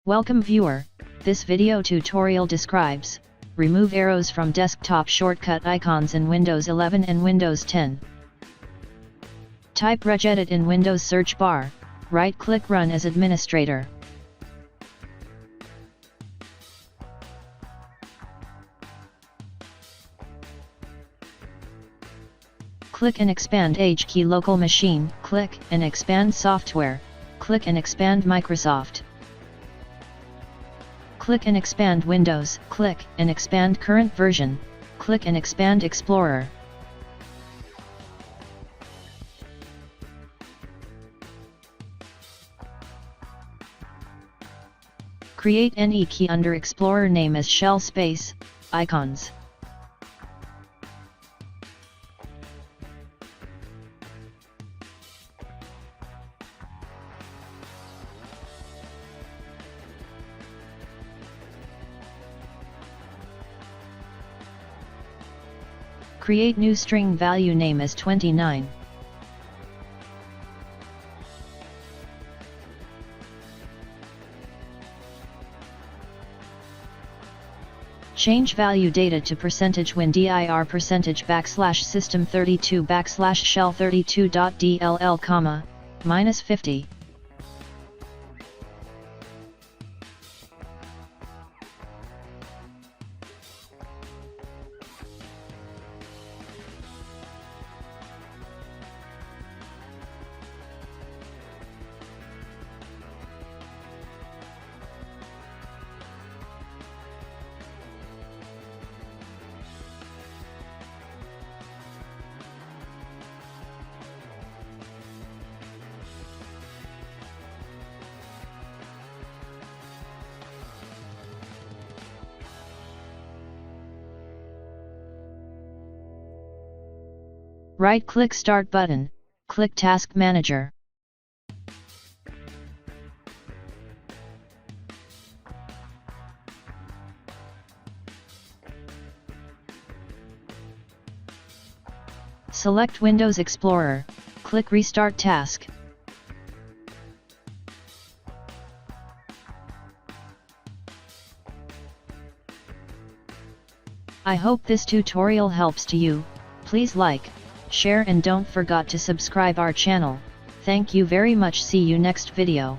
Welcome viewer, this video tutorial describes, remove arrows from desktop shortcut icons in Windows 11 and Windows 10. Type Regedit in Windows search bar, right-click Run as administrator. Click and expand HKey local machine, click and expand software, click and expand Microsoft. Click and expand Windows, click and expand current version, click and expand Explorer. Create any key under Explorer name as shell space, icons. Create new string value name as 29. Change value data to %win_dir %system32 \shell32.dll, -50. Right-click Start button, click Task Manager. Select Windows Explorer, click Restart Task. I hope this tutorial helps to you. Please like, share and don't forget to subscribe our channel. Thank you very much. See you next video.